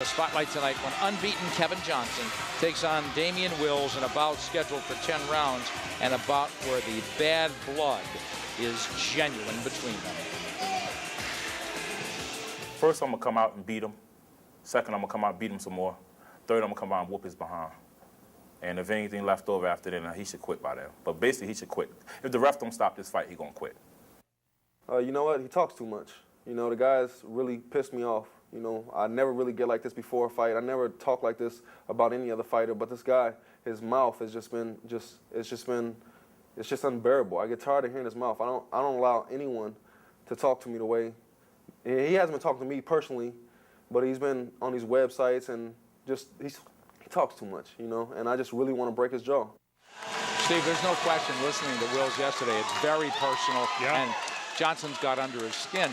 The spotlight tonight when unbeaten Kevin Johnson takes on Damian Wills in a bout scheduled for 10 rounds and a bout where the bad blood is genuine between them. First, I'm going to come out and beat him. Second, I'm going to come out and beat him some more. Third, I'm going to come out and whoop his behind. And if anything left over after then, he should quit by then. But basically, he should quit. If the ref don't stop this fight, he's going to quit. You know what? He talks too much. You know, the guy's really pissed me off. You know, I never really get like this before a fight. I never talk like this about any other fighter. But this guy, his mouth has just been, it's just unbearable. I get tired of hearing his mouth. I don't allow anyone to talk to me the way. He hasn't been talking to me personally, but he's been on these websites and just he talks too much, you know. And I just really want to break his jaw. Steve, there's no question listening to Wills yesterday. It's very personal, and Johnson's got under his skin.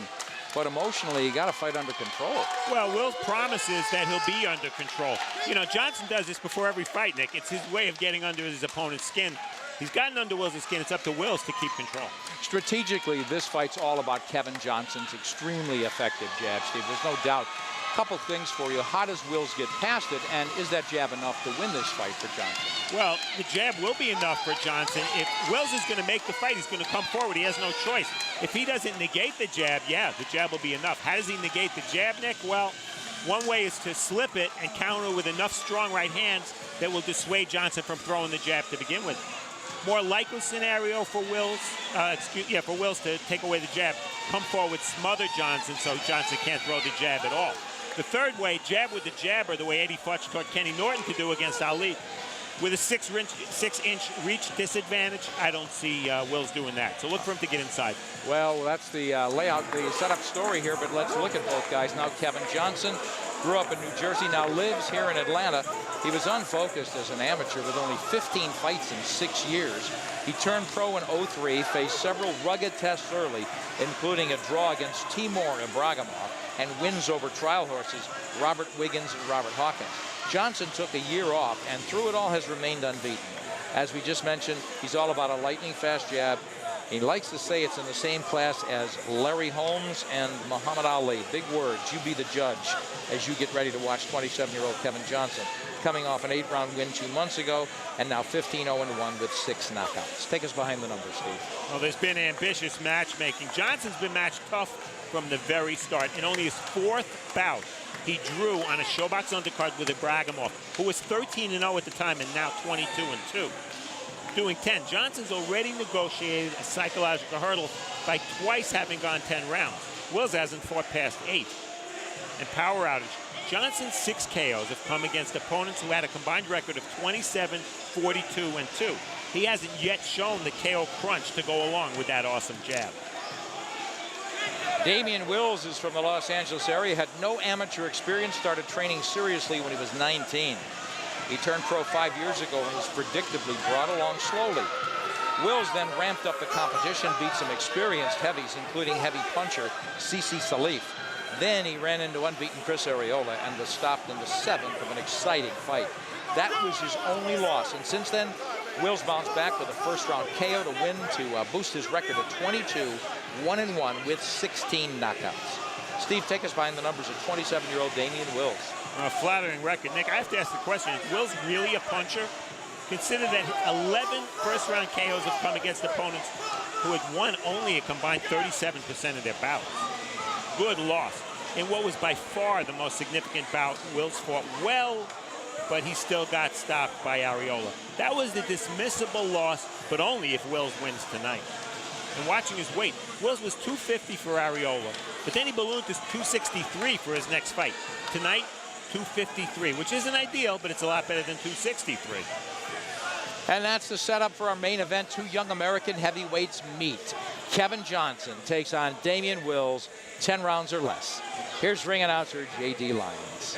But emotionally, you got to fight under control. Well, Wills promises that he'll be under control. You know, Johnson does this before every fight, Nick. It's his way of getting under his opponent's skin. He's gotten under Wills' skin. It's up to Wills to keep control. Strategically, this fight's all about Kevin Johnson's extremely effective jab, Steve. There's no doubt. Couple things for you. How does Wills get past it, and is that jab enough to win this fight for Johnson? Well, the jab will be enough for Johnson. If Wills is going to make the fight, he's going to come forward. He has no choice. If he doesn't negate the jab, yeah, the jab will be enough. How does he negate the jab, Nick? Well, one way is to slip it and counter with enough strong right hands that will dissuade Johnson from throwing the jab to begin with. More likely scenario for Wills, for Wills to take away the jab, come forward, smother Johnson so Johnson can't throw the jab at all. The third way, jab with the jabber, the way Eddie Futch taught Kenny Norton to do against Ali. With a 6-inch reach disadvantage, I don't see Wills doing that. So look for him to get inside. Well, that's the layout, the setup story here, but let's look at both guys. Now, Kevin Johnson grew up in New Jersey, now lives here in Atlanta. He was unfocused as an amateur with only 15 fights in 6 years. He turned pro in '03, faced several rugged tests early, including a draw against Timur Ibragimov and wins over trial horses Robert Wiggins and Robert Hawkins. Johnson took a year off and through it all has remained unbeaten. As we just mentioned, he's all about a lightning fast jab. He likes to say it's in the same class as Larry Holmes and Muhammad Ali. Big words. You be the judge as you get ready to watch 27-year-old Kevin Johnson, coming off an 8-round win 2 months ago and now 15-0-1 with 6 knockouts. Take us behind the numbers, Steve. Well, there's been ambitious matchmaking. Johnson's been matched tough from the very start. In only his 4th bout, he drew on a Showbox undercard with Ibragimov, who was 13-0 at the time and now 22-2. Doing 10. Johnson's already negotiated a psychological hurdle by twice having gone 10 rounds. Wills hasn't fought past 8. And power outage. Johnson's 6 KOs have come against opponents who had a combined record of 27, 42, and 2. He hasn't yet shown the KO crunch to go along with that awesome jab. Damian Wills is from the Los Angeles area, had no amateur experience, started training seriously when he was 19. He turned pro 5 years ago and was predictably brought along slowly. Wills then ramped up the competition, beat some experienced heavies, including heavy puncher Cece Salif. Then he ran into unbeaten Chris Arreola and was stopped in the 7th of an exciting fight. That was his only loss, and since then, Wills bounced back with a first-round KO to win to boost his record to 22-1-1 with 16 knockouts. Steve, take us behind the numbers of 27-year-old Damian Wills. A flattering record. Nick, I have to ask the question, is Wills really a puncher? Consider that 11 first-round KOs have come against opponents who had won only a combined 37% of their bouts. Good loss. In what was by far the most significant bout, Wills fought well, but he still got stopped by Arreola. That was the dismissible loss, but only if Wills wins tonight. And watching his weight, Wills was 250 for Arreola, but then he ballooned to 263 for his next fight. Tonight, 253, which isn't ideal, but it's a lot better than 263. And that's the setup for our main event. 2 young American heavyweights meet. Kevin Johnson takes on Damian Wills, 10 rounds or less. Here's ring announcer J.D. Lyons.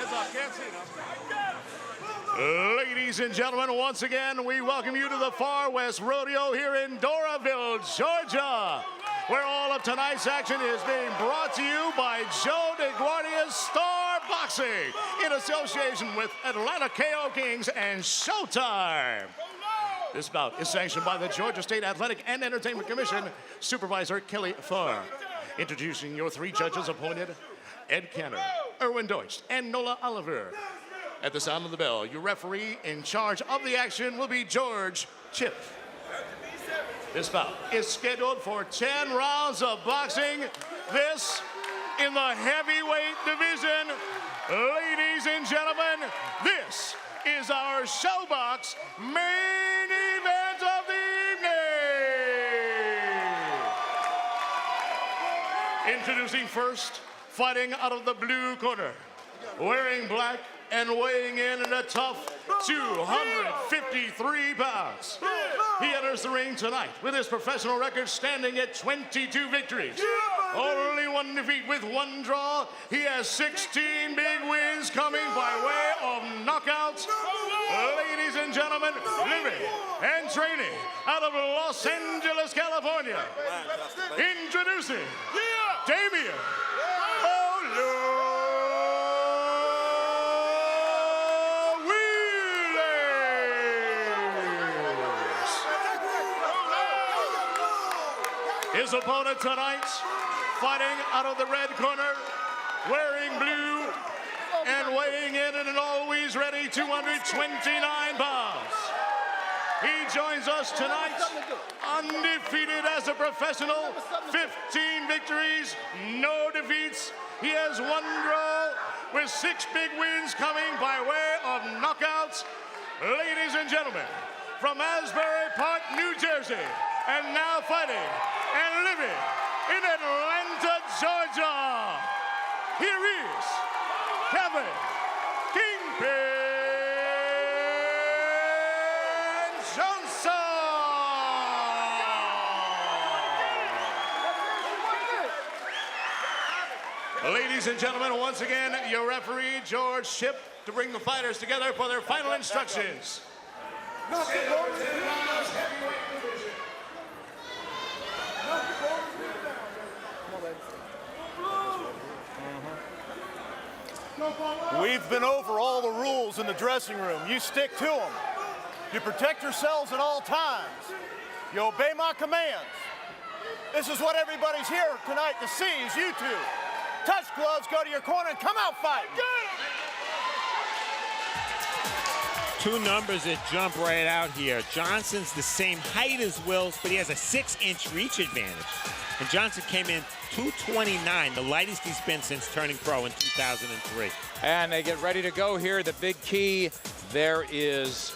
Ladies and gentlemen, once again, we welcome you to the Far West Rodeo here in Doraville, Georgia, where all of tonight's action is being brought to you by Joe DeGuardia's Star Boxing in association with Atlanta KO Kings and Showtime. This bout is sanctioned by the Georgia State Athletic and Entertainment Commission, Supervisor Kelly Farr. Introducing your 3 judges appointed, Ed Kenner, Erwin Deutsch and Nola Oliver. At the sound of the bell, your referee in charge of the action will be George Chip. This bout is scheduled for 10 rounds of boxing. This in the heavyweight division. Ladies and gentlemen, this is our ShowBox main event of the evening. Introducing first, fighting out of the blue corner, wearing black and weighing in at a tough 253 pounds. He enters the ring tonight with his professional record standing at 22 victories. Only one defeat with one draw. He has 16 big wins coming by way of knockouts. Ladies and gentlemen, living and training out of Los Angeles, California. Introducing Damian His opponent tonight, fighting out of the red corner, wearing blue and weighing in at an always ready 229 pounds. He joins us tonight, undefeated as a professional, 15 victories, no defeats. He has one draw with 6 big wins coming by way of knockouts. Ladies and gentlemen, from Asbury Park, New Jersey, and now fighting and living in Atlanta, Georgia, here is Kevin Kingpin Johnson. Ladies and gentlemen, once again, your referee, George Chip, to bring the fighters together for their final instructions. We've been over all the rules in the dressing room. You stick to them. You protect yourselves at all times. You obey my commands. This is what everybody's here tonight to see is you two. Touch gloves, go to your corner, and come out fighting. Two numbers that jump right out here. Johnson's the same height as Wills, but he has a 6-inch reach advantage. And Johnson came in 229, the lightest he's been since turning pro in 2003. And they get ready to go here. The big key, there is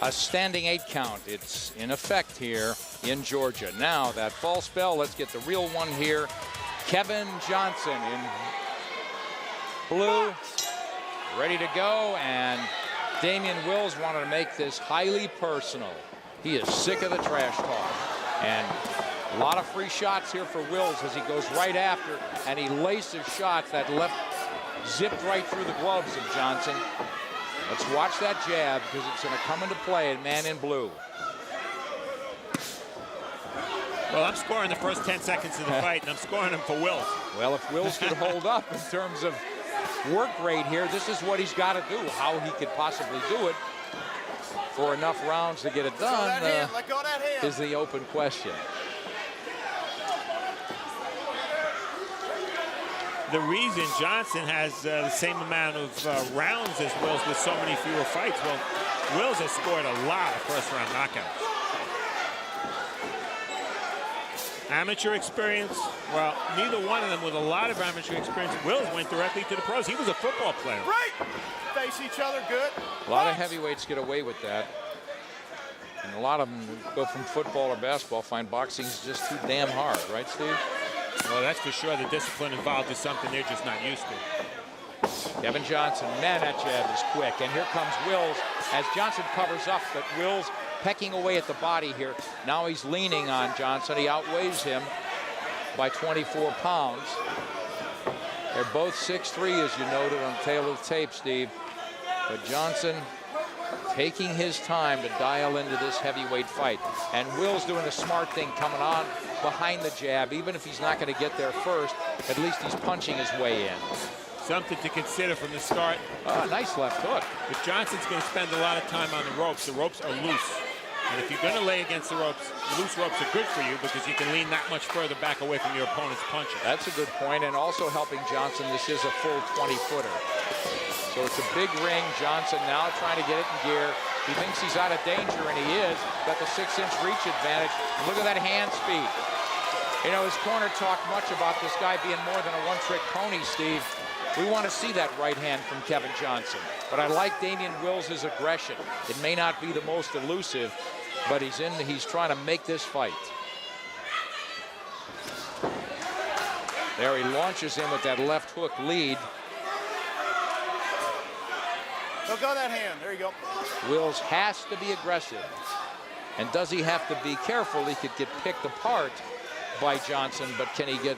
a standing 8 count. It's in effect here in Georgia. Now that false bell, let's get the real one here. Kevin Johnson in blue, ready to go, and Damian Wills wanted to make this highly personal. He is sick of the trash talk. And a lot of free shots here for Wills as he goes right after, and he laces shots that left zipped right through the gloves of Johnson. Let's watch that jab because it's going to come into play at man in blue. Well, I'm scoring the first 10 seconds of the fight, and I'm scoring them for Wills. Well, if Wills could hold up in terms of work rate here, this is what he's got to do. How he could possibly do it for enough rounds to get it done is the open question. The reason Johnson has the same amount of rounds as Wills with so many fewer fights, well, Wills has scored a lot of first-round knockouts. Amateur experience, well, neither one of them with a lot of amateur experience. Wills went directly to the pros. He was a football player. Right! Face each other good. A lot of heavyweights get away with that. And a lot of them go from football or basketball, find boxing's just too damn hard, right, Steve? Well, that's for sure. The discipline involved is something they're just not used to. Kevin Johnson, man, that jab is quick. And here comes Wills as Johnson covers up, but Wills pecking away at the body here. Now he's leaning on Johnson. He outweighs him by 24 pounds. They're both 6'3", as you noted on the tail of the tape, Steve. But Johnson taking his time to dial into this heavyweight fight. And Wills doing a smart thing, coming on behind the jab. Even if he's not going to get there first, at least he's punching his way in. Something to consider from the start. Nice left hook. If Johnson's going to spend a lot of time on the ropes are loose. And if you're going to lay against the ropes, loose ropes are good for you because you can lean that much further back away from your opponent's punches. That's a good point, and also helping Johnson, this is a full 20-footer. So it's a big ring. Johnson now trying to get it in gear. He thinks he's out of danger, and he is. Got the 6-inch reach advantage. Look at that hand speed. You know, his corner talked much about this guy being more than a one-trick pony, Steve. We want to see that right hand from Kevin Johnson. But I like Damian Wills' aggression. It may not be the most elusive, but he's trying to make this fight. There he launches in with that left hook lead. Look on that hand. There you go. Wills has to be aggressive. And does he have to be careful? He could get picked apart by Johnson, but can he get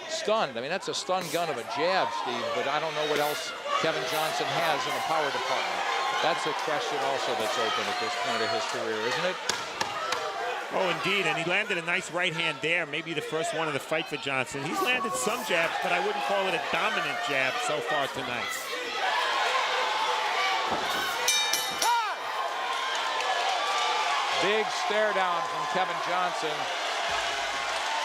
stunned? I mean, that's a stun gun of a jab, Steve, but I don't know what else Kevin Johnson has in the power department. That's a question also that's open at this point of his career, isn't it? Oh, indeed, and he landed a nice right hand there, maybe the first one of the fight for Johnson. He's landed some jabs, but I wouldn't call it a dominant jab so far tonight. Big stare down from Kevin Johnson.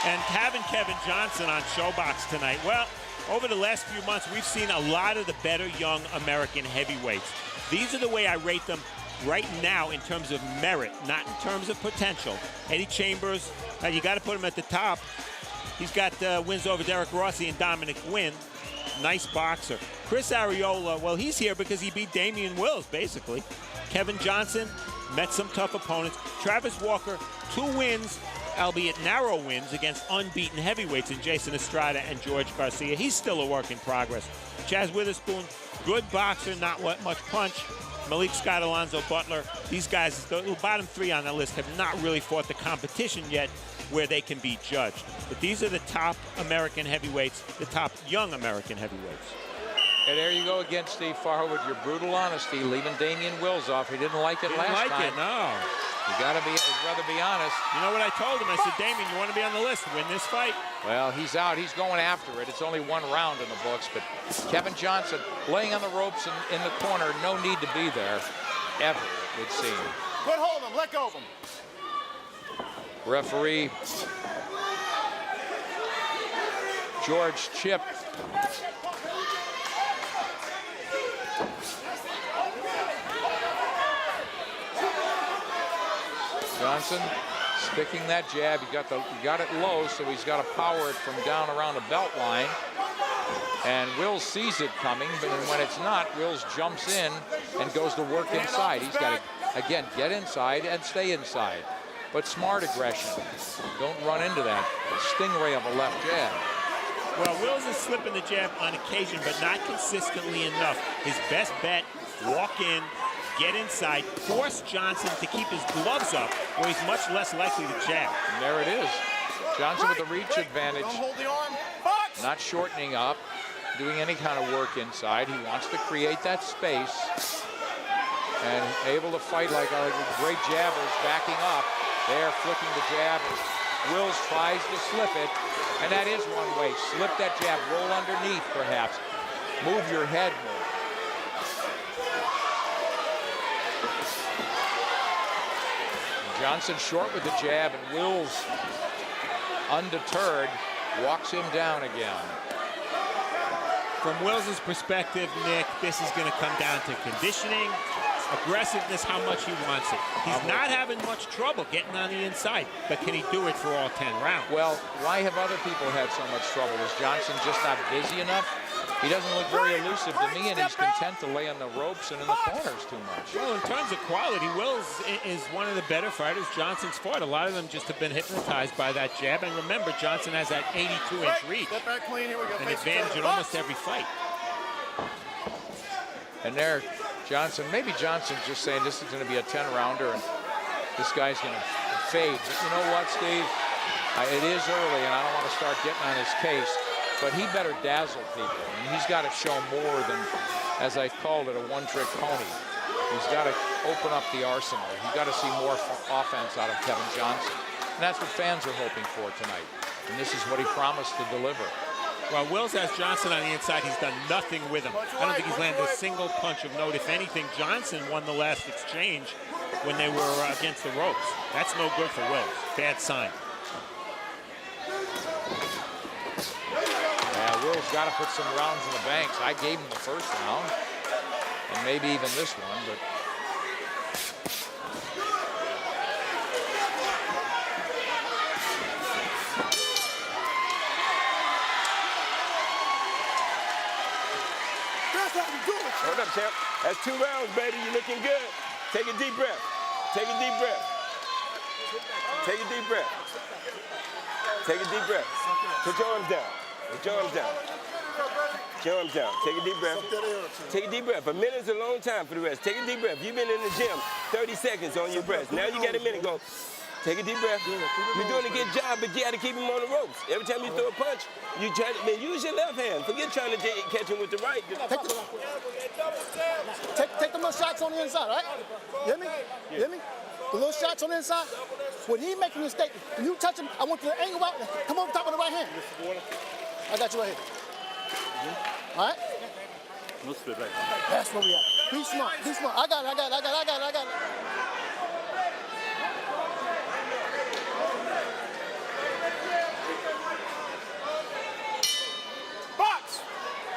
And having Kevin Johnson on Showbox tonight, well, over the last few months, we've seen a lot of the better young American heavyweights. These are the way I rate them right now in terms of merit, not in terms of potential. Eddie Chambers, you got to put him at the top. He's got wins over Derek Rossi and Dominic Wynn. Nice boxer. Chris Arreola, well, he's here because he beat Damian Wills, basically. Kevin Johnson met some tough opponents. Travis Walker, 2 wins, albeit narrow wins, against unbeaten heavyweights in Jason Estrada and George Garcia. He's still a work in progress. Chaz Witherspoon, good boxer, not much punch. Malik Scott, Alonzo Butler. These guys, the bottom 3 on the list, have not really fought the competition yet where they can be judged. But these are the top American heavyweights, the top young American heavyweights. And there you go again, Steve Farho, with your brutal honesty, leaving Damian Wills off. He didn't like it last time. No. You gotta be, I'd rather be honest. You know what I told him? I said, Damian, you want to be on the list, win this fight? Well, he's out. He's going after it. It's only 1 round in the books, but Kevin Johnson laying on the ropes in the corner, no need to be there, ever, it would seem. Quit holding him. Let go of him. Referee George Chip. Johnson sticking that jab. He got it low, so he's got to power it from down around the belt line. And Wills sees it coming, but when it's not, Wills jumps in and goes to work inside. He's got to, again, get inside and stay inside. But smart aggression. Don't run into that stingray of a left jab. Well, Wills is slipping the jab on occasion, but not consistently enough. His best bet, walk in, get inside, force Johnson to keep his gloves up, where he's much less likely to jab. And there it is. Johnson with the reach advantage. Don't hold the arm. Box. Not shortening up, doing any kind of work inside. He wants to create that space. And able to fight like our great jabbers, backing up. There, flicking the jab. Wills tries to slip it. And that is one way. Slip that jab. Roll underneath, perhaps. Move your head more. Johnson short with the jab, and Wills, undeterred, walks him down again. From Wills' perspective, Nick, this is going to come down to conditioning, aggressiveness, how much he wants it. He's not having much trouble getting on the inside, but can he do it for all 10 rounds? Well, why have other people had so much trouble? Is Johnson just not busy enough? He doesn't look very elusive to me, and he's content to lay on the ropes and in the corners too much. Well, in terms of quality, Wills is one of the better fighters Johnson's fought. A lot of them just have been hypnotized by that jab. And remember, Johnson has that 82-inch reach. Step back clean. Here we go. An advantage in almost every fight. And there, Johnson, maybe Johnson's just saying this is going to be a 10-rounder, and this guy's going to fade. But you know what, Steve? It is early, and I don't want to start getting on his case. But he better dazzle people. I mean, he's got to show more than, as I called it, a one-trick pony. He's got to open up the arsenal. He's got to see more offense out of Kevin Johnson. And that's what fans are hoping for tonight. And this is what he promised to deliver. Well, Wills has Johnson on the inside. He's done nothing with him. I don't think he's landed a single punch of note. If anything, Johnson won the last exchange when they were against the ropes. That's no good for Wills. Bad sign. Yeah, Wills got to put some rounds in the banks. I gave him the first round, and maybe even this one, but. Hold up, champ. That's 2 rounds, baby. You're looking good. Take a deep breath. Take a deep breath. Take a deep breath. Take a deep breath. Put your arms down. Put your arms down. Put your arms down. Take a deep breath. Take a deep breath. A minute's a long time for the rest. Take a deep breath. You've been in the gym 30 seconds on your breath. Now you got a minute. Go. Take a deep breath. You're doing a good job, but you got to keep him on the ropes. Every time you throw a punch, you try to use your left hand. Forget trying to catch him with the right. Take the little shots on the inside, right? You hear me? You hear me? The little shots on the inside. When he making a mistake, when you touch him, I want you to angle out and come over top of the right hand. I got you right here. All right? That's where we at. Be smart. Be smart. I got it.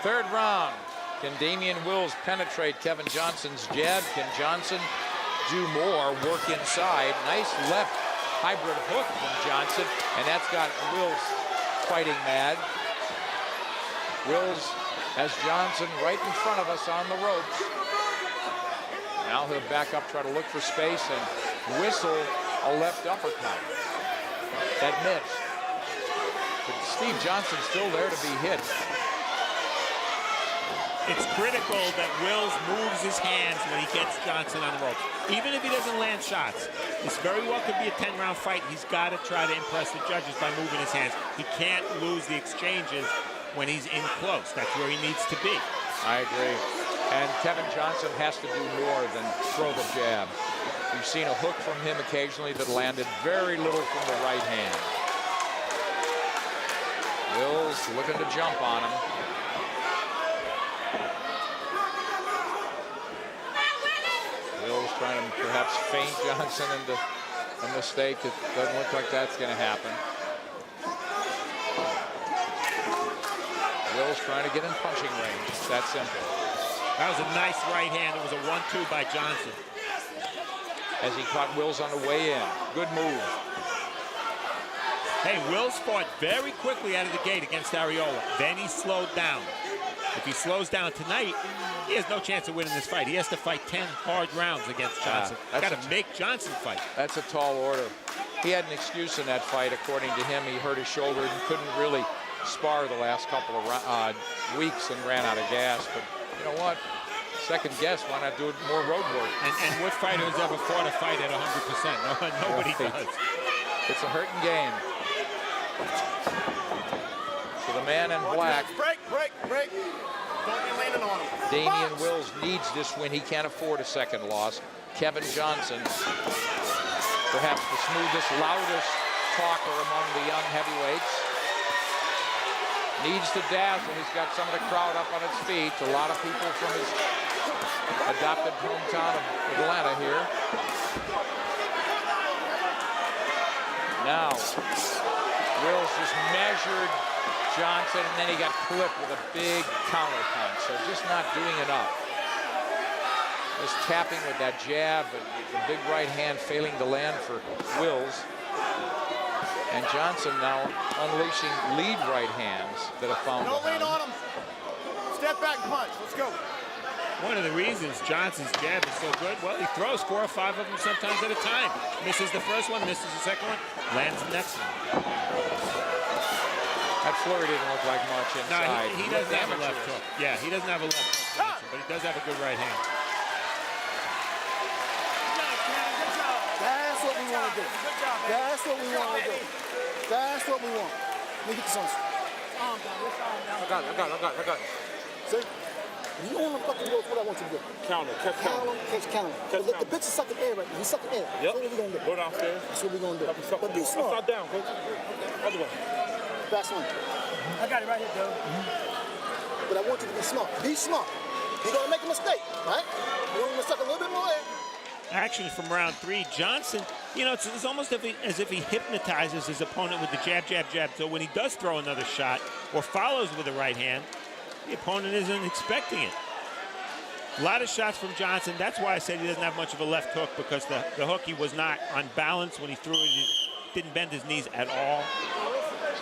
Third round. Can Damian Wills penetrate Kevin Johnson's jab? Can Johnson do more, work inside? Nice left hybrid hook from Johnson, and that's got Wills fighting mad. Wills has Johnson right in front of us on the ropes. Now he'll back up, try to look for space, and whistle a left uppercut. That missed. But Steve Johnson's still there to be hit. It's critical that Wills moves his hands when he gets Johnson on the ropes. Even if he doesn't land shots, this very well could be a 10-round fight. He's got to try to impress the judges by moving his hands. He can't lose the exchanges when he's in close. That's where he needs to be. I agree. And Kevin Johnson has to do more than throw the jab. We've seen a hook from him occasionally that landed very little from the right hand. Wills looking to jump on him. Wills trying to perhaps feint Johnson into a mistake. It doesn't look like that's going to happen. Wills trying to get in punching range. It's that simple. That was a nice right hand. It was a 1-2 by Johnson. As he caught Wills on the way in. Good move. Hey, Wills fought very quickly out of the gate against Ariola. Then he slowed down. If he slows down tonight, he has no chance of winning this fight. He has to fight 10 hard rounds against Johnson. Got to make Johnson fight. That's a tall order. He had an excuse in that fight, according to him. He hurt his shoulder and couldn't really spar the last couple of weeks and ran out of gas. But you know what? Second guess, why not do more road work? And what fighter has ever fought a fight at 100%? Nobody does. It's a hurting game. So the man in black. Break. Don't be leaning on him. Damian Wills needs this win. He can't afford a second loss. Kevin Johnson, perhaps the smoothest, loudest talker among the young heavyweights, needs to dazzle. He's got some of the crowd up on its feet. A lot of people from his adopted hometown of Atlanta here. Now, Wills just measured Johnson, and then he got clipped with a big counter punch. So just not doing enough. Just tapping with that jab, but the big right hand failing to land for Wills. And Johnson now unleashing lead right hands that have found Don't lean behind. on him. Step back and punch. Let's go. One of the reasons Johnson's jab is so good, well, he throws 4 or 5 of them sometimes at a time. Misses the first one, misses the second one, lands the next one. That flurry didn't look like much inside. No, he doesn't have a left hook. Yeah, he doesn't have a left hook, but he does have a good right hand. That's what we want to do. That's what we want to do. That's what we want. Let me get this on. I got it. See? When you on the fucking ropes, what I want you to do? Counter. Catch counter. The bitch is sucking air right now. He's sucking air. Yep. That's what we're going to do. Go downstairs. That's what we're going to do. But be smart. Upside down, coach. Other way. Fast one. I got it right here, Joe. But I want you to be smart. Be smart. You're going to make a mistake, right? You're going to suck a little bit more air. Action from round 3. Johnson, you know, it's almost as if he hypnotizes his opponent with the jab, jab, jab. So when he does throw another shot or follows with the right hand, the opponent isn't expecting it. A lot of shots from Johnson. That's why I said he doesn't have much of a left hook, because the hook, he was not on balance when he threw it. He didn't bend his knees at all.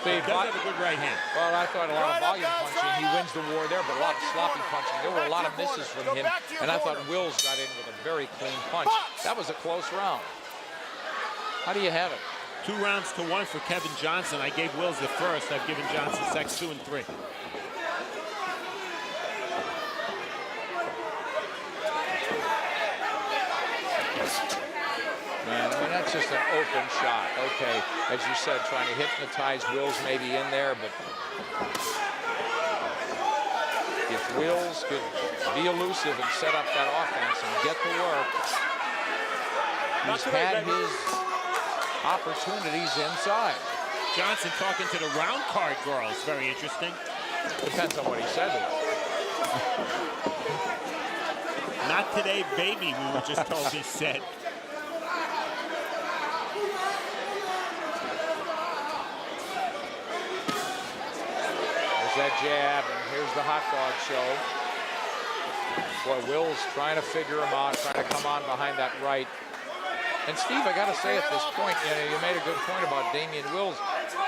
He does have a good right hand. Well, I thought a lot of volume punching. He wins the war there, but a lot of sloppy punching. There were a lot of misses from him, and I thought Wills got in with a very clean punch. That was a close round. How do you have it? 2 rounds to 1 for Kevin Johnson. I gave Wills the first. I've given Johnson second, 2 and 3. Man, I mean, that's just an open shot. Okay, as you said, trying to hypnotize Wills maybe in there, but if Wills could be elusive and set up that offense and get to work, he's had his opportunities inside. Johnson talking to the round card girls. Very interesting. Depends on what he said. Not today, baby, we were just told he said. That jab, and here's the hot dog show. Boy, Wills trying to figure him out, trying to come on behind that right. And Steve, I got to say at this point, you made a good point about Damian Wills.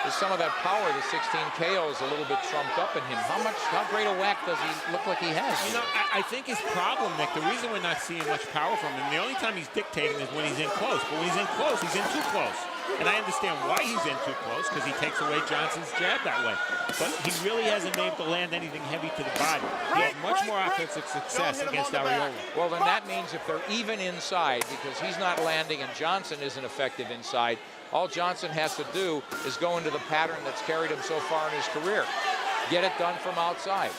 Is some of that power, the 16 KOs, a little bit trumped up in him. How great a whack does he look like he has? You know, I think his problem, Nick, the reason we're not seeing much power from him, the only time he's dictating is when he's in close. But when he's in close, he's in too close. And I understand why he's in too close, because he takes away Johnson's jab that way. But he really hasn't been able to land anything heavy to the body. He had much more offensive success against Ariola. Well, then that means if they're even inside, because he's not landing and Johnson isn't effective inside, all Johnson has to do is go into the pattern that's carried him so far in his career. Get it done from outside.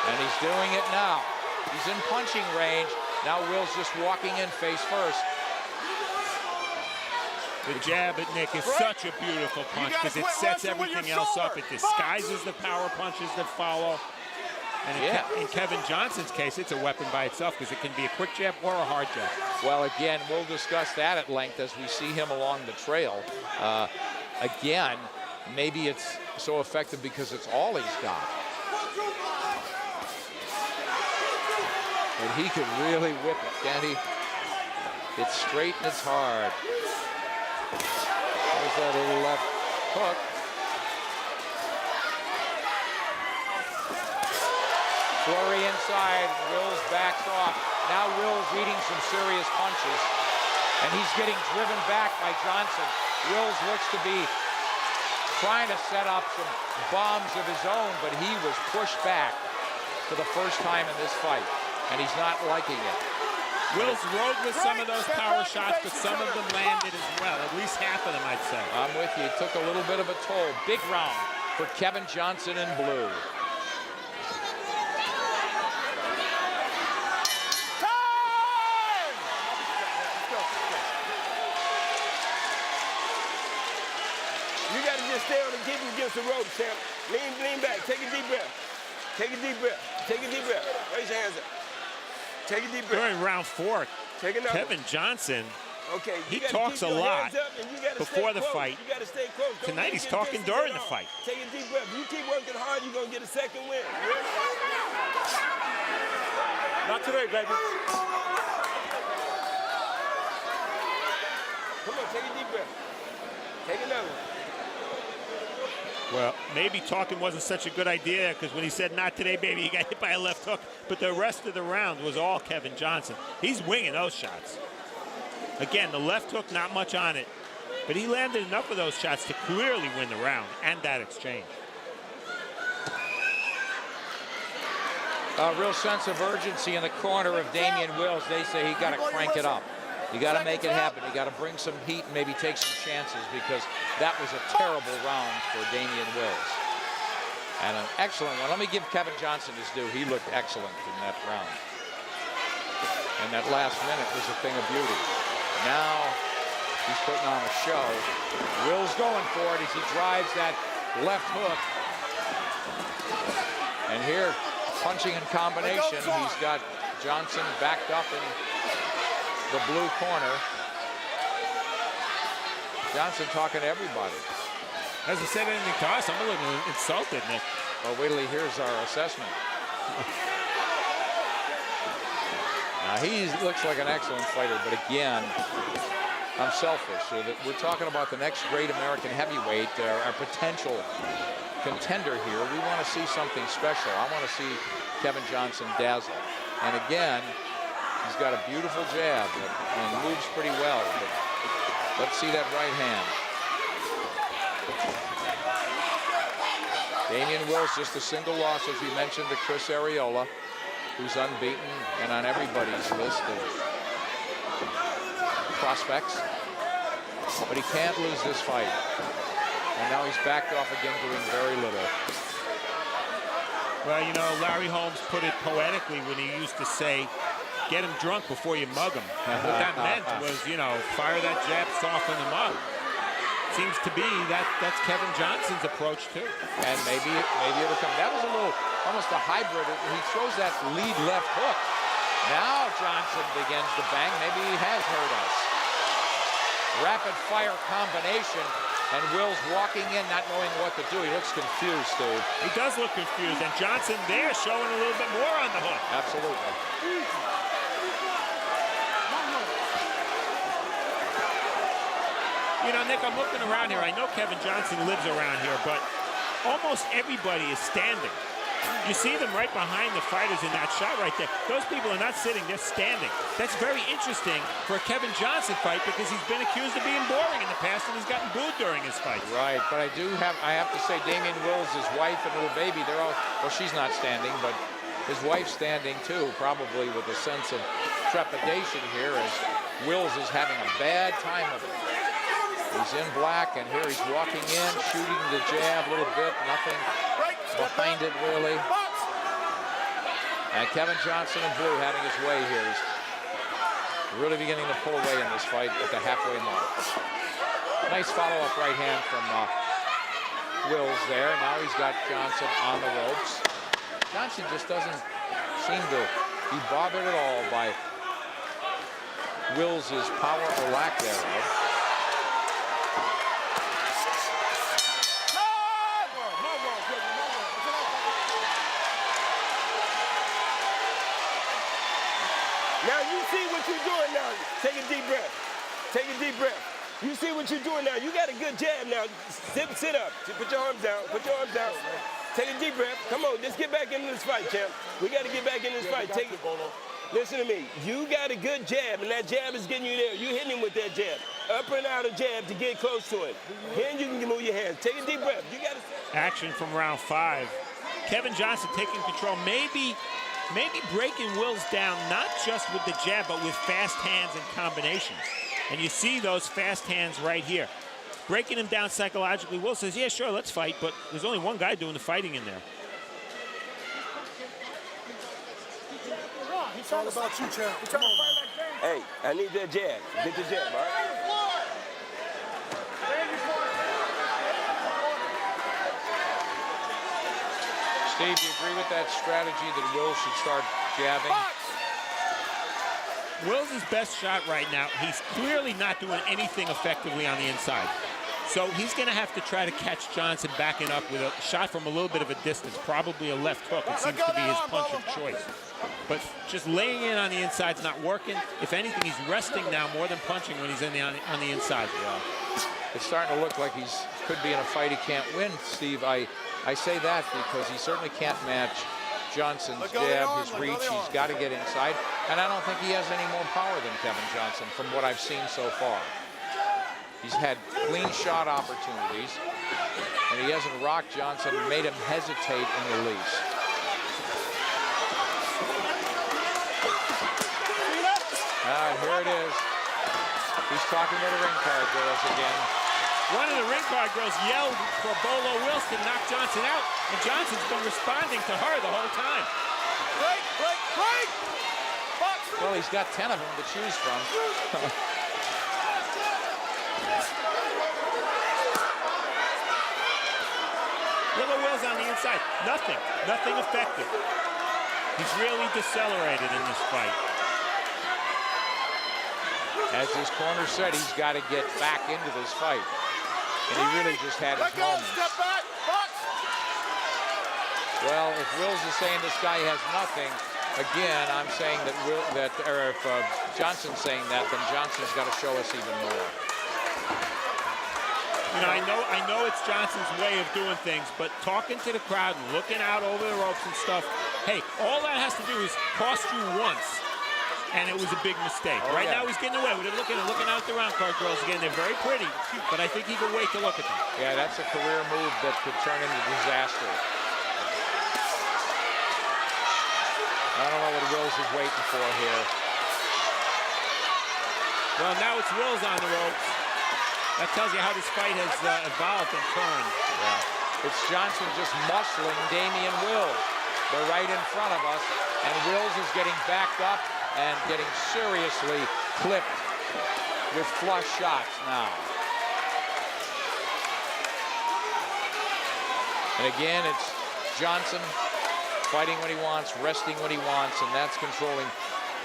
And he's doing it now. He's in punching range. Now Wills just walking in face first. The jab at Nick is such a beautiful punch because it sets everything else up. It disguises the power punches that follow. And in Kevin Johnson's case, it's a weapon by itself because it can be a quick jab or a hard jab. Well, again, we'll discuss that at length as we see him along the trail. Again, maybe it's so effective because it's all he's got. And he can really whip it, can't he? It's straight and it's hard. There's that little left hook. Flurry inside, Wills backs off. Now Wills eating some serious punches. And he's getting driven back by Johnson. Wills looks to be trying to set up some bombs of his own, but he was pushed back for the first time in this fight. And he's not liking it. Wills rode with some of those power shots, but some of them landed as well. At least half of them, I'd say. I'm with you. It took a little bit of a toll. Big round for Kevin Johnson in blue. You got to just stay on the give him against the ropes, champ. Lean back. Take a deep breath. Take a deep breath. Take a deep breath. Raise your hands up. Take a deep breath. During round 4, Kevin Johnson, he talks a lot before the fight. Tonight he's talking during the fight. Take a deep breath. If you keep working hard, you're going to get a second win. Not today, baby. Come on, take a deep breath. Take another one. Well, maybe talking wasn't such a good idea because when he said not today, baby, he got hit by a left hook. But the rest of the round was all Kevin Johnson. He's winging those shots. Again, the left hook, not much on it. But he landed enough of those shots to clearly win the round and that exchange. A real sense of urgency in the corner of Damian Wills. They say he got to crank it up. You got to make it happen. You got to bring some heat and maybe take some chances because that was a terrible round for Damian Wills. And an excellent one. Let me give Kevin Johnson his due. He looked excellent in that round. And that last minute was a thing of beauty. Now He's putting on a show. Wills going for it as he drives that left hook. And here, punching in combination, he's got Johnson backed up in the blue corner. Johnson talking to everybody. Hasn't said anything to us. I'm a little insulted, Nick. Well, wait till he hears our assessment. Now, he looks like an excellent fighter, but again, I'm selfish. We're talking about the next great American heavyweight, our potential contender here. We want to see something special. I want to see Kevin Johnson dazzle. And again, he's got a beautiful jab and moves pretty well. But let's see that right hand. Damian Wills, just a single loss, as we mentioned, to Chris Arreola, who's unbeaten and on everybody's list of prospects. But he can't lose this fight. And now he's backed off again, doing very little. Well, you know, Larry Holmes put it poetically when he used to say, get him drunk before you mug him. And what that meant was, you know, fire that jab, soften him up. Seems to be that's Kevin Johnson's approach too. And maybe it'll come. That was a little, almost a hybrid. He throws that lead left hook. Now Johnson begins to bang. Maybe he has hurt us. Rapid fire combination. And Wills walking in, not knowing what to do. He looks confused, Steve. He does look confused. And Johnson there showing a little bit more on the hook. Absolutely. You know, Nick, I'm looking around here. I know Kevin Johnson lives around here, but almost everybody is standing. You see them right behind the fighters in that shot right there. Those people are not sitting, they're standing. That's very interesting for a Kevin Johnson fight because he's been accused of being boring in the past and he's gotten booed during his fights. Right, but I have to say Damian Wills, his wife and little baby, they're all, well, she's not standing, but his wife's standing too, probably with a sense of trepidation here as Wills is having a bad time of it. He's in black, and here he's walking in, shooting the jab a little bit, nothing behind it really. And Kevin Johnson in blue having his way here. He's really beginning to pull away in this fight at the halfway mark. Nice follow-up right hand from Wills there. Now he's got Johnson on the ropes. Johnson just doesn't seem to be bothered at all by Wills' power or lack thereof. Now you see what you're doing now. Take a deep breath. Take a deep breath. You see what you're doing now. You got a good jab now. Sit up. Put your arms down. Put your arms down. Take a deep breath. Come on, let's get back into this fight, champ. We got to get back in this fight. Take it. Listen to me. You got a good jab, and that jab is getting you there. You hitting him with that jab. Up and out of jab to get close to it. Then you can move your hands. Take a deep breath. You got to. Action from round 5. Kevin Johnson taking control. Maybe breaking Wills down, not just with the jab, but with fast hands and combinations. And you see those fast hands right here. Breaking him down psychologically. Wills says, yeah, sure, let's fight, but there's only one guy doing the fighting in there. It's all about you, champ. Come on, man. Hey, I need that jab. Get the jab, all right? Steve, do you agree with that strategy that Wills should start jabbing? Wills' best shot right now, he's clearly not doing anything effectively on the inside. So he's going to have to try to catch Johnson backing up with a shot from a little bit of a distance, probably a left hook. It seems to be his punch of choice. But just laying in on the inside is not working. If anything, he's resting now more than punching when he's on the inside. Yeah. It's starting to look like he could be in a fight he can't win, Steve. I say that because he certainly can't match Johnson's jab, his reach. He's got to get inside. And I don't think he has any more power than Kevin Johnson from what I've seen so far. He's had clean shot opportunities, and he hasn't rocked Johnson, made him hesitate in the least. All right, here it is. He's talking to the ring card girls again. One of the ring card girls yelled for Bolo Wills to knock Johnson out, and Johnson's been responding to her the whole time. Break, break, break! Well, he's got 10 of them to choose from. inside. Nothing effective. He's really decelerated in this fight. As his corner said, he's got to get back into this fight. And he really just had his moments. Step back, box. Well, if Wills is saying this guy has nothing, again, I'm saying that if Johnson's saying that, then Johnson's got to show us even more. You know, I know it's Johnson's way of doing things, but talking to the crowd and looking out over the ropes and stuff, hey, all that has to do is cost you once, and it was a big mistake. Oh, right yeah. now he's getting away with it. Looking out the round card girls again. They're very pretty, but I think he can wait to look at them. Yeah, that's a career move that could turn into disaster. I don't know what Wills is waiting for here. Well, now it's Wills on the ropes. That tells you how this fight has evolved and turned. Yeah. It's Johnson just muscling Damian Wills. They're right in front of us, and Wills is getting backed up and getting seriously clipped with flush shots now. And again, it's Johnson fighting when he wants, resting when he wants, and that's controlling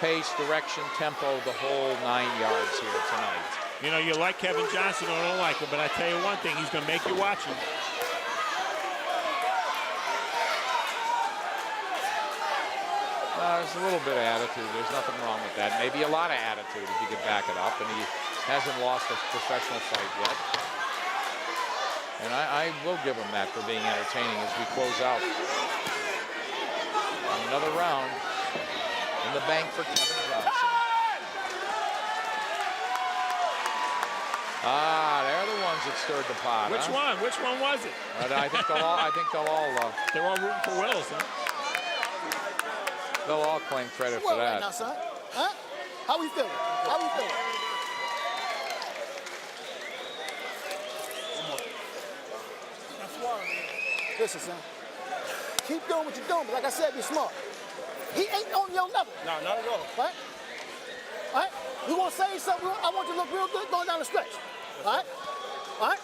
pace, direction, tempo, the whole 9 yards here tonight. You know, you like Kevin Johnson or don't like him, but I tell you one thing, he's going to make you watch him. There's a little bit of attitude. There's nothing wrong with that. Maybe a lot of attitude if you could back it up, and he hasn't lost a professional fight yet. And I will give him that for being entertaining as we close out. Another round in the bank for Kevin Johnson. They're the ones that stirred the pot. Which one? Which one was it? I think they'll all. They're all rooting for Wills, huh? They'll all claim credit for that. Right now, son. Huh? How we feeling? How we feeling? Listen, son. Keep doing what you're doing, but like I said, be smart. He ain't on your level. No, not at all. Right? All right? We want to say something. I want you to look real good going down the stretch. All right? All right?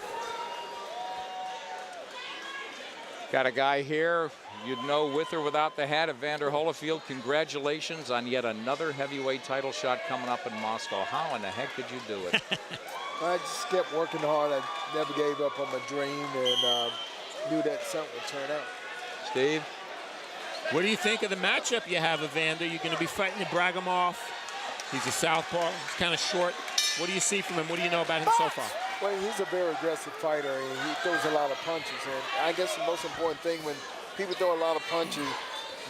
Got a guy here, you'd know with or without the hat, Evander Holyfield. Congratulations on yet another heavyweight title shot coming up in Moscow. How in the heck did you do it? I just kept working hard. I never gave up on my dream and knew that something would turn out. Steve? What do you think of the matchup you have, Evander? You're going to be fighting Ibragimov. He's a southpaw. He's kind of short. What do you see from him? What do you know about him so far? Well, he's a very aggressive fighter, and he throws a lot of punches. And I guess the most important thing, when people throw a lot of punches,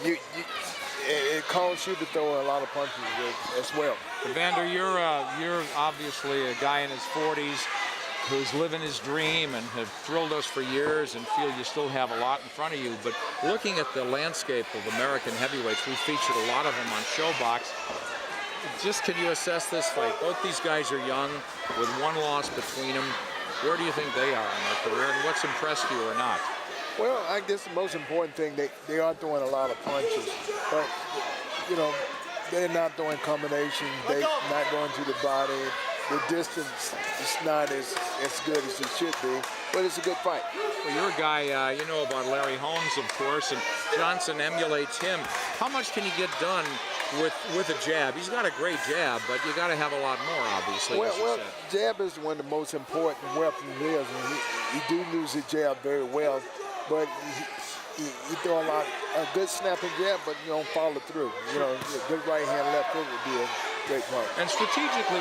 it calls you to throw a lot of punches as well. Evander, you're obviously a guy in his 40s who's living his dream and have thrilled us for years and feel you still have a lot in front of you. But looking at the landscape of American heavyweights, we featured a lot of them on ShoBox. Just can you assess this fight? Both these guys are young with one loss between them. Where do you think they are in their career, and what's impressed you or not? Well, I guess the most important thing, they are throwing a lot of punches. But, you know, they're not throwing combinations. They're not going to the body. The distance is not as good as it should be, but it's a good fight. Well, you're a guy, you know about Larry Holmes, of course, and Johnson emulates him. How much can you get done with a jab? He's got a great jab, but you got to have a lot more, obviously. Well, jab is one of the most important weapons there is, and he do use his jab very well, but he throw a good snapping jab, but you don't follow through. You know, a good right hand, left foot would be a great part. And strategically,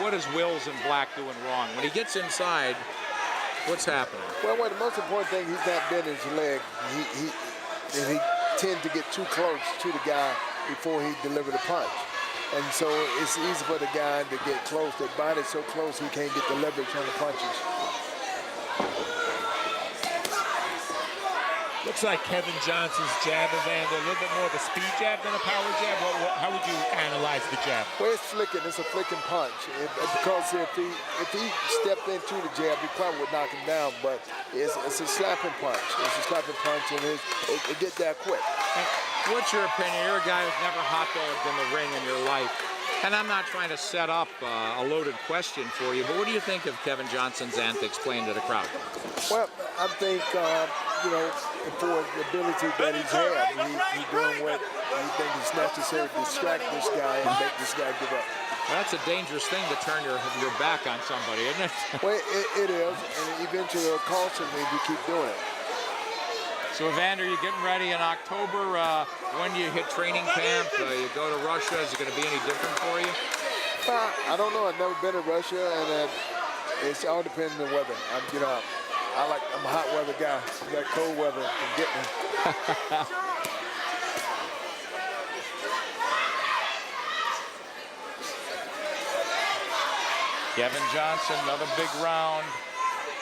what is Wills and Black doing wrong? When he gets inside, what's happening? Well, the most important thing, he's not bending his leg. He tends to get too close to the guy before he delivers the punch. And so it's easy for the guy to get close. Their body's so close he can't get the leverage on the punches. Looks like Kevin Johnson's jab, Evander, a little bit more of a speed jab than a power jab. How would you analyze the jab? Well, it's flicking. It's a flicking punch. Because if he stepped into the jab, he probably would knock him down. But it's a slapping punch. It's a slapping punch, and it get that quick. And what's your opinion? You're a guy who's never hot-dogged in the ring in your life. And I'm not trying to set up a loaded question for you, but what do you think of Kevin Johnson's antics playing to the crowd? Well, I think you know, for the ability that he's had. He's doing what he thinks is necessary to distract this guy and make this guy give up. Well, that's a dangerous thing to turn your back on somebody, isn't it? Well, it is, and eventually it'll cost him if you keep doing it. So, Evander, you're getting ready in October. When you hit training camp, you go to Russia. Is it going to be any different for you? I don't know. I've never been to Russia, and it's all depending on the weather. I'm a hot weather guy. That cold weather can get me. Kevin Johnson, another big round.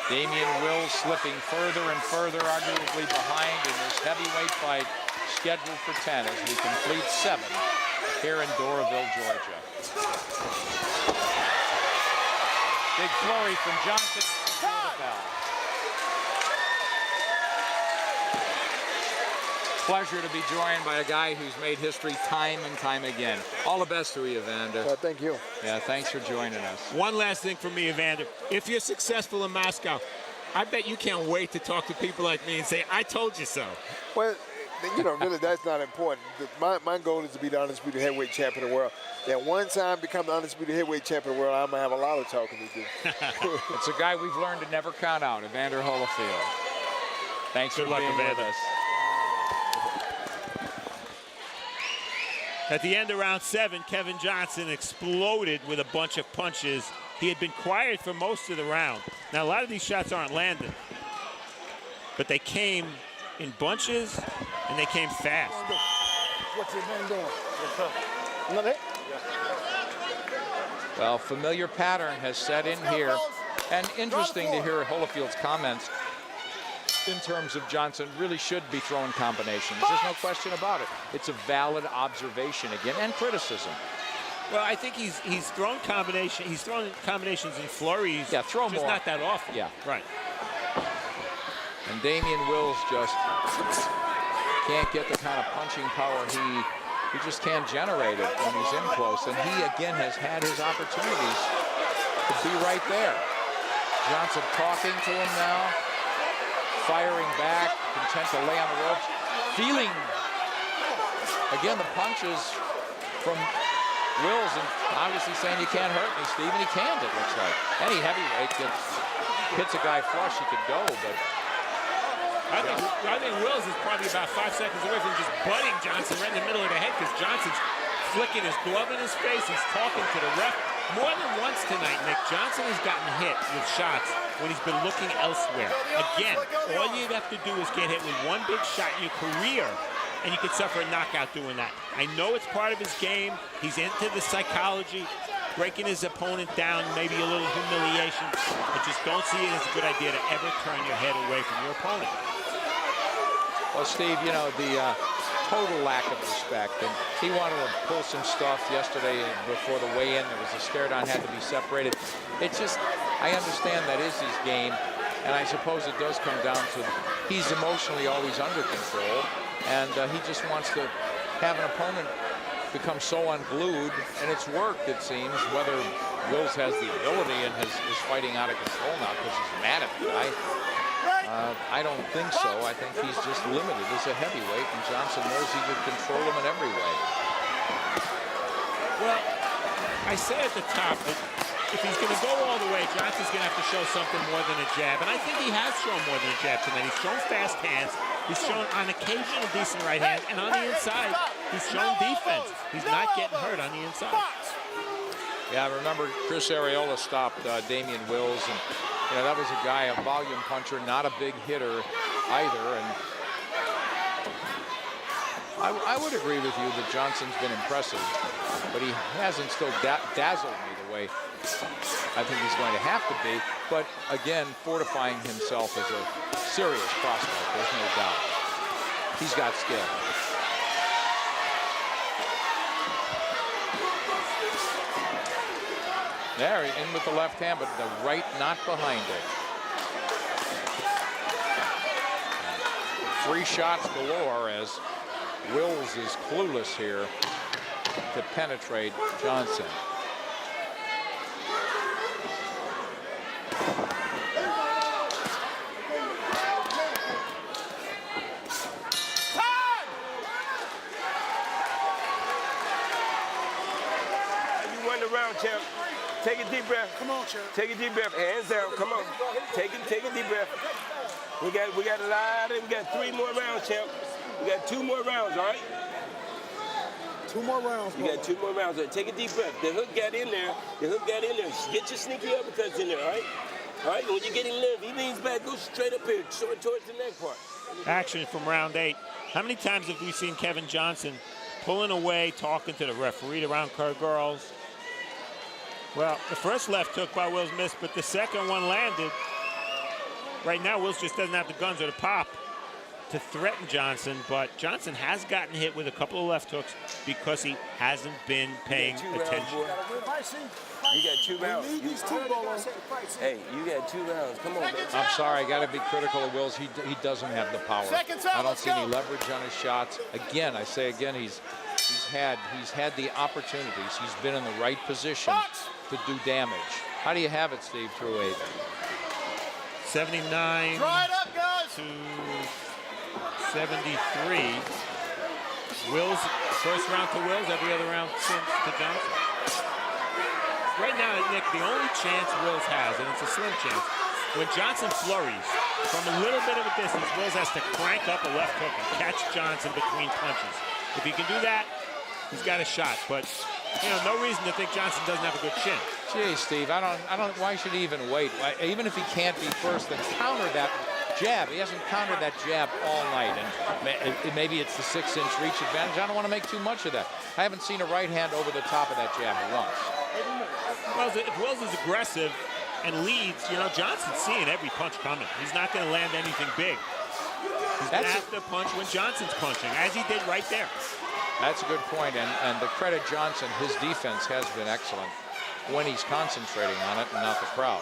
Damian Wills slipping further and further, arguably behind in this heavyweight fight, scheduled for 10 as we complete 7 here in Doraville, Georgia. Big flurry from Johnson. Pleasure to be joined by a guy who's made history time and time again. All the best to you, Evander. Thank you. Yeah, thanks for joining us. One last thing for me, Evander. If you're successful in Moscow, I bet you can't wait to talk to people like me and say, I told you so. Well, you know, really, that's not important. My goal is to be the undisputed heavyweight champion of the world. That one time become the undisputed heavyweight champion of the world, I'm going to have a lot of talking to do. It's a guy we've learned to never count out, Evander Holyfield. Thanks for being with us. At the end of round 7, Kevin Johnson exploded with a bunch of punches. He had been quiet for most of the round. Now, a lot of these shots aren't landing, but they came in bunches, and they came fast. What's your man doing? Another hit? Well, familiar pattern has set in here. And interesting to hear Holyfield's comments in terms of Johnson really should be throwing combinations. There's no question about it. It's a valid observation again, and criticism. Well, I think he's thrown combinations. He's thrown combinations in flurries. Yeah, throw just more. Not that often. Yeah, right. And Damian Wills just can't get the kind of punching power he just can't generate it when he's in close. And he again has had his opportunities to be right there. Johnson talking to him now. Firing back, content to lay on the ropes. Feeling, again, the punches from Wills, and obviously saying you can't hurt me, Steve, and he can't, it looks like. Any heavyweight that hits a guy flush, he could go, but... I think Wills is probably about 5 seconds away from just butting Johnson right in the middle of the head, because Johnson's flicking his glove in his face. He's talking to the ref. More than once tonight, Nick, Johnson has gotten hit with shots when he's been looking elsewhere. Again, all you'd have to do is get hit with one big shot in your career, and you could suffer a knockout doing that. I know it's part of his game. He's into the psychology, breaking his opponent down, maybe a little humiliation. I just don't see it as a good idea to ever turn your head away from your opponent. Well, Steve, you know, the total lack of respect, and he wanted to pull some stuff yesterday before the weigh-in. There was a stare down, had to be separated. It's just, I understand that is his game, and I suppose it does come down to he's emotionally always under control, and he just wants to have an opponent become so unglued, and it's worked, it seems. Whether Wills has the ability and is fighting out of control now because he's mad at the guy, I don't think so. I think he's just limited as a heavyweight, and Johnson knows he could control him in every way. Well, I said at the top that if he's going to go all the way, Johnson's going to have to show something more than a jab, and I think he has shown more than a jab tonight. He's shown fast hands. He's shown on occasion a decent right hand, and on the inside, he's shown defense. He's not getting hurt on the inside. Yeah, I remember Chris Arreola stopped Damian Wills, and you know, that was a guy, a volume puncher, not a big hitter either. And I would agree with you that Johnson's been impressive, but he hasn't still dazzled me the way I think he's going to have to be. But again, fortifying himself as a serious prospect, there's no doubt. He's got skill. There, in with the left hand, but the right not behind it. 3 shots galore as Wills is clueless here to penetrate Johnson. the round, champ. Take a deep breath. Come on, champ. Take a deep breath. Hands down. Come on. Take a deep breath. We got a lot of, we got 3 more rounds, champ. We got 2 more rounds, all right? 2 more rounds. You got 2 more rounds. All right, take a deep breath. The hook got in there. Get your sneaky uppercuts in there, all right? All right, when you get him live, he leans back, goes straight up here, towards the neck part. Action from round 8. How many times have we seen Kevin Johnson pulling away, talking to the referee around girls? Well, the first left hook by Wills missed, but the second one landed. Right now, Wills just doesn't have the guns or the pop to threaten Johnson, but Johnson has gotten hit with a couple of left hooks because he hasn't been paying attention. You got 2 rounds. Hey, you got 2 rounds. Come on, man. I'm sorry, I got to be critical of Wills. He doesn't have the power. I don't see any leverage on his shots. Again, I say again, he's had the opportunities. He's been in the right position to do damage. How do you have it, Steve, through 8? 79 Dry it up, guys. to 73. Wills, first round to Wills, every other round to Johnson. Right now, Nick, the only chance Wills has, and it's a slim chance, when Johnson flurries from a little bit of a distance, Wills has to crank up a left hook and catch Johnson between punches. If he can do that, he's got a shot. But no reason to think Johnson doesn't have a good chin. Gee, Steve, I don't. Why should he even wait? Even if he can't be first, then counter that jab. He hasn't countered that jab all night, and maybe it's the 6-inch reach advantage. I don't want to make too much of that. I haven't seen a right hand over the top of that jab once. Well, if Wills is aggressive and leads, Johnson's seeing every punch coming. He's not going to land anything big. He's going to have to punch when Johnson's punching, as he did right there. That's a good point, and the credit Johnson, his defense has been excellent when he's concentrating on it and not the crowd.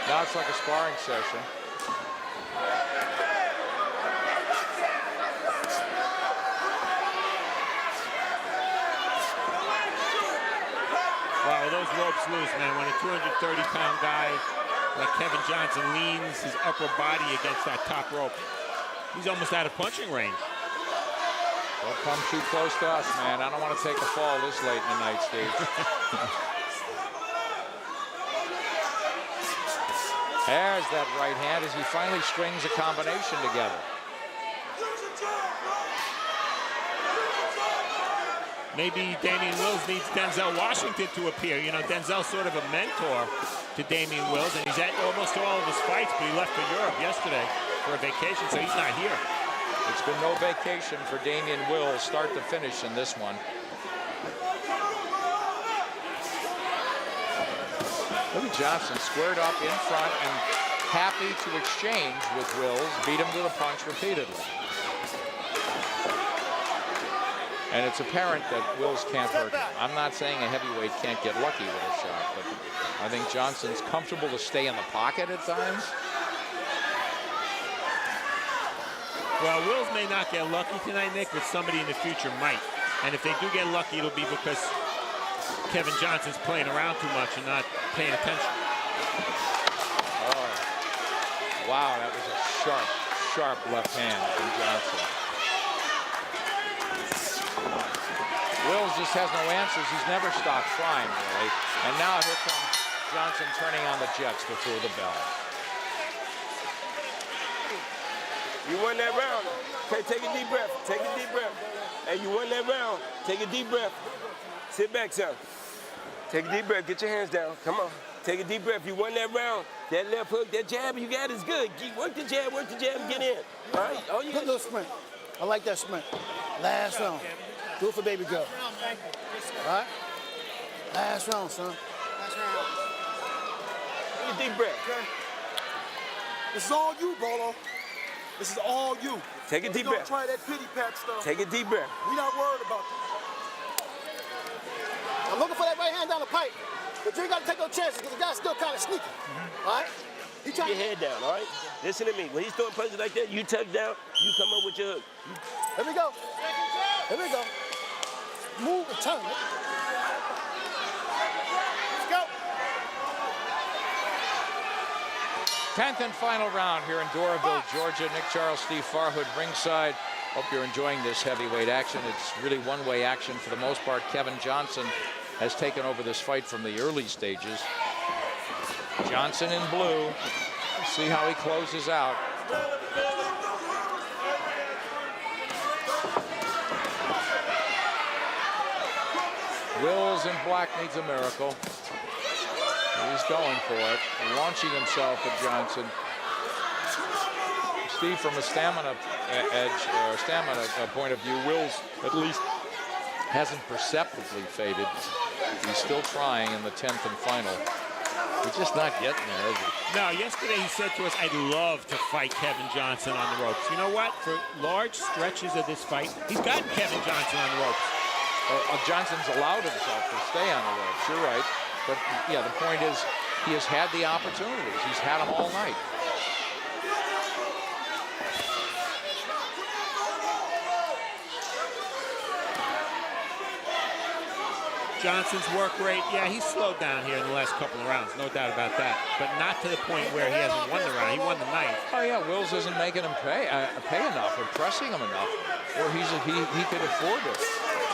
Now it's like a sparring session. Wow, those ropes loose, man. When a 230-pound guy like Kevin Johnson leans his upper body against that top rope, he's almost out of punching range. Don't come too close to us, man. I don't want to take a fall this late in the night, Steve. There's that right hand as he finally strings a combination together. Maybe Damian Wills needs Denzel Washington to appear. Denzel's sort of a mentor to Damian Wills, and he's at almost all of his fights, but he left for Europe yesterday for a vacation, so he's not here. It's been no vacation for Damian Wills, start to finish in this one. Louis Johnson squared up in front and happy to exchange with Wills, beat him to the punch repeatedly. And it's apparent that Wills can't hurt him. I'm not saying a heavyweight can't get lucky with a shot, but I think Johnson's comfortable to stay in the pocket at times. Well, Wills may not get lucky tonight, Nick, but somebody in the future might. And if they do get lucky, it'll be because Kevin Johnson's playing around too much and not paying attention. Oh, wow, that was a sharp, sharp left hand from Johnson. Wills just has no answers. He's never stopped trying, really. And now here comes Johnson turning on the jets before the bell. You won that round. Okay, take a deep breath. Take a deep breath. Hey, you won that round. Take a deep breath. Sit back, son. Take a deep breath. Get your hands down. Come on. Take a deep breath. You won that round. That left hook, that jab you got is good. Work the jab, and get in. All right? All you Good little sprint. I like that sprint. Last round. Do it for baby girl. All right? Last round, son. Last round. Take a deep breath. Okay. This is all you, Bolo. This is all you. Take a deep Don't breath. try that pity pat stuff. Take a deep breath. We're not worried about that. I'm looking for that right hand down the pipe. But you ain't got to take no chances because the guy's still kind of sneaky. All right? He Keep your head down, all right? Listen to me. When he's throwing punches like that, you tuck down, you come up with your hook. Here we go. Here we go. Move and turn. Let's go. 10th and final round here in Doraville, Georgia. Nick Charles, Steve Farhood ringside. Hope you're enjoying this heavyweight action. It's really one-way action for the most part. Kevin Johnson has taken over this fight from the early stages. Johnson in blue. We'll see how he closes out. Wills in black needs a miracle. He's going for it, launching himself at Johnson. Steve, from a stamina point of view, Wills at least hasn't perceptibly faded. He's still trying in the 10th and final. He's just not getting there, is he? No, yesterday he said to us, I'd love to fight Kevin Johnson on the ropes. You know what? For large stretches of this fight, he's gotten Kevin Johnson on the ropes. Johnson's allowed himself to stay on the ropes, you're right. But, yeah, the point is he has had the opportunities. He's had them all night. Johnson's work rate, yeah, he's slowed down here in the last couple of rounds, no doubt about that. But not to the point where he hasn't won the round. He won the ninth. Oh yeah, Wills isn't making him pay enough or pressing him enough, or he could afford to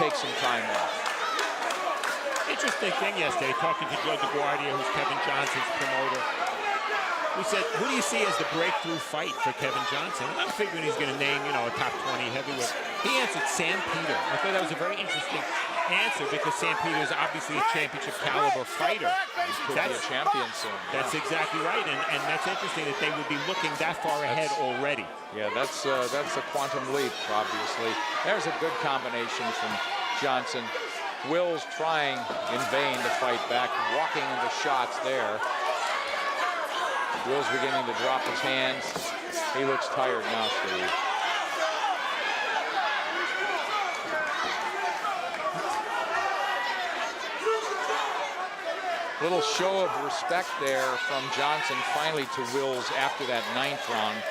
take some time off. Interesting thing yesterday, talking to Joe DeGuardia, who's Kevin Johnson's promoter. We said, who do you see as the breakthrough fight for Kevin Johnson? I'm figuring he's going to name, a top 20 heavyweight. He answered Sam Peter. I thought that was a very interesting answer because Sam Peter is obviously a championship caliber fighter. Could be a champion soon. That's exactly right, and that's interesting that they would be looking that far ahead already. Yeah, that's a quantum leap, obviously. There's a good combination from Johnson. Wills trying in vain to fight back, walking into shots there. Wills beginning to drop his hands. He looks tired now, Steve. Little show of respect there from Johnson finally to Wills after that 9th round.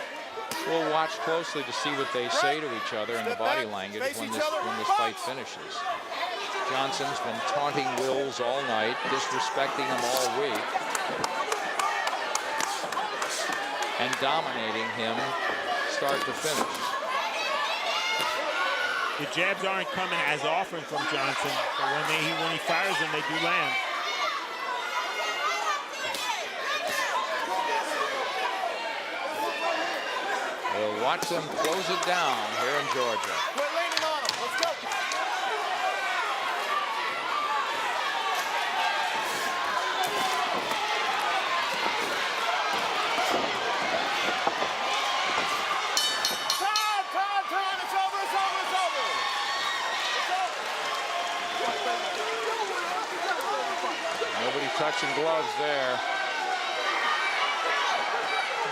We'll watch closely to see what they say to each other in the body language when this fight finishes. Johnson's been taunting Wills all night, disrespecting him all week, and dominating him start to finish. The jabs aren't coming as often from Johnson, but when he fires them, they do land. We'll watch them close it down here in Georgia. Quit leaning on him. Let's go. Time. It's over. Nobody touching gloves there.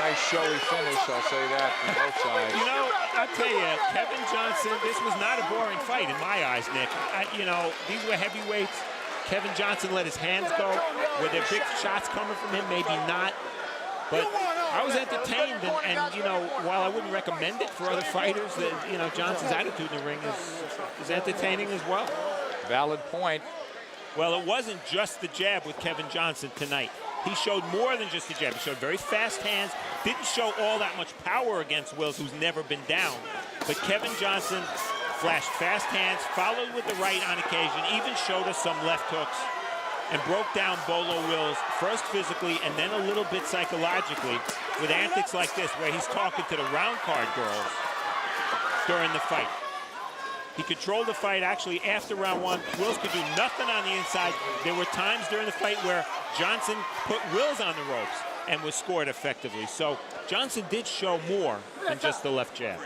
Nice showy finish, I'll say that, from both sides. I'll tell you, Kevin Johnson, this was not a boring fight in my eyes, Nick. These were heavyweights. Kevin Johnson let his hands go. Were there big shots coming from him? Maybe not. But I was entertained, and while I wouldn't recommend it for other fighters, that Johnson's attitude in the ring is entertaining as well. Valid point. Well, it wasn't just the jab with Kevin Johnson tonight. He showed more than just the jab. He showed very fast hands, didn't show all that much power against Wills, who's never been down. But Kevin Johnson flashed fast hands, followed with the right on occasion, even showed us some left hooks, and broke down Bolo Wills, first physically and then a little bit psychologically, with antics like this, where he's talking to the round card girls during the fight. He controlled the fight. Actually, after round one, Wills could do nothing on the inside. There were times during the fight where Johnson put Wills on the ropes and was scored effectively. So Johnson did show more than just the left jab.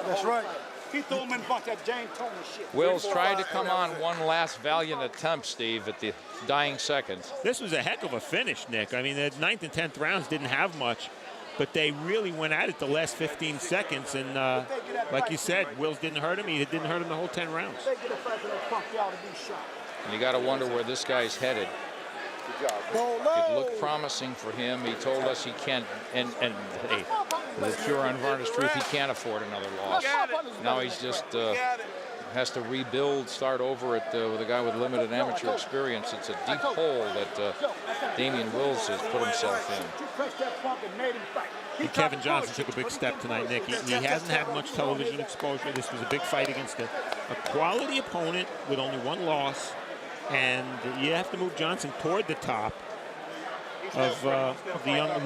That's right. He threw him in bunch of James Tony shit. Wills tried to come on one last valiant attempt, Steve, at the dying seconds. This was a heck of a finish, Nick. I mean, the 9th and 10th rounds didn't have much, but they really went at it the last 15 seconds. And like you said, Wills didn't hurt him. He didn't hurt him the whole 10 rounds. And you got to wonder where this guy's headed. It looked promising for him. He told us he can't, and hey, the pure unvarnished truth, he can't afford another loss. Now he's just has to rebuild, start over with a guy with limited amateur experience. It's a deep hole that Damian Wills has put himself in. And Kevin Johnson took a big step tonight, Nick. He hasn't had much television exposure. This was a big fight against a quality opponent with only one loss. And you have to move Johnson toward the top of the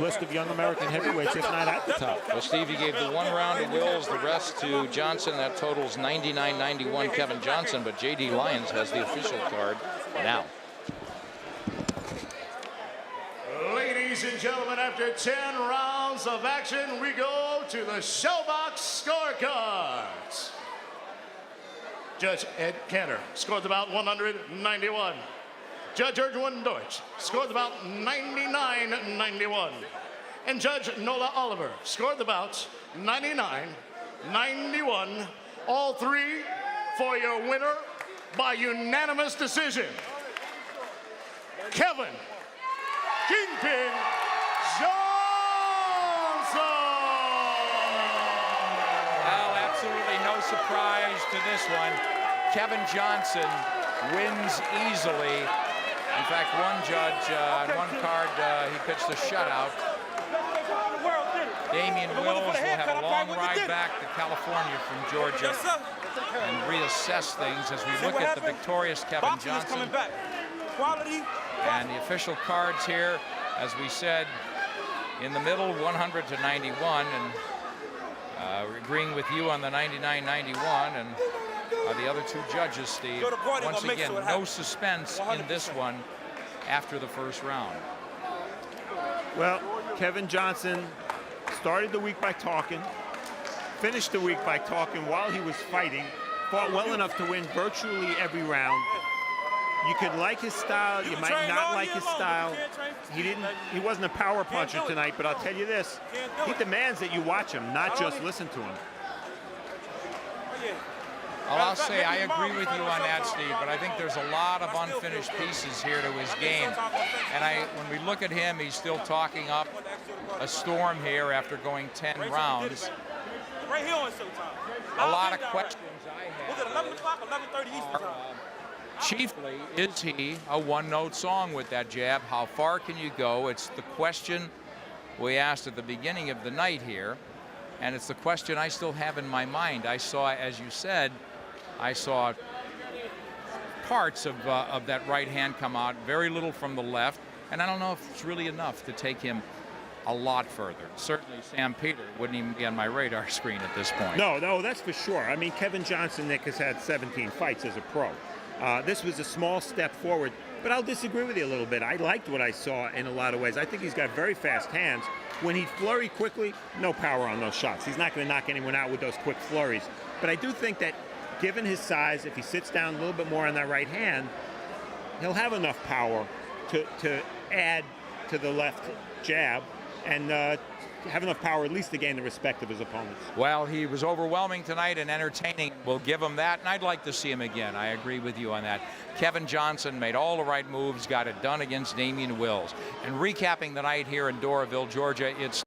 list of young American heavyweights, if not at the top. Well, Steve, you gave the 1 round to Wills, the rest to Johnson. That totals 99-91 Kevin Johnson, but J.D. Lyons has the official card now. Ladies and gentlemen, after 10 rounds of action, we go to the showbox scorecards. Judge Ed Cantor scored the bout 191. Judge Erwin Deutsch scored the bout 99-91. And Judge Nola Oliver scored the bout 99-91. All three for your winner by unanimous decision, Kevin Kingpin Johnson. Well, absolutely no surprise to this one. Kevin Johnson wins easily. In fact, one judge on one card, he pitched a shutout. Damian Wills will have a long ride back to California from Georgia and reassess things as we look at the victorious Kevin Johnson. And the official cards here, as we said, in the middle, 100 to 91, and agreeing with you on the 99-91, and the other two judges, Steve. Once again, no suspense in this one after the first round. Well, Kevin Johnson started the week by talking, finished the week by talking while he was fighting, fought well enough to win virtually every round. You could like his style, you might not like his style. He wasn't a power puncher tonight, but I'll tell you this, he demands that you watch him, not just listen to him. Well, I'll say I agree with you on that, Steve, but I think there's a lot of unfinished pieces here to his game. And when we look at him, he's still talking up a storm here after going 10 rounds. A lot of questions I have. Was it 11 o'clock, 11:30 Eastern time? Chiefly, is he a one-note song with that jab? How far can you go? It's the question we asked at the beginning of the night here, and it's the question I still have in my mind. I saw, as you said, I saw parts of that right hand come out, very little from the left, and I don't know if it's really enough to take him a lot further. Certainly Sam Peter wouldn't even be on my radar screen at this point. No, that's for sure. I mean, Kevin Johnson, Nick, has had 17 fights as a pro. This was a small step forward, but I'll disagree with you a little bit. I liked what I saw in a lot of ways. I think he's got very fast hands. When he flurry quickly, no power on those shots. He's not going to knock anyone out with those quick flurries. But I do think that given his size, if he sits down a little bit more on that right hand, he'll have enough power to add to the left jab and have enough power at least to gain the respect of his opponents. Well, he was overwhelming tonight and entertaining. We'll give him that, and I'd like to see him again. I agree with you on that. Kevin Johnson made all the right moves, got it done against Damian Wills. And recapping the night here in Doraville, Georgia, it's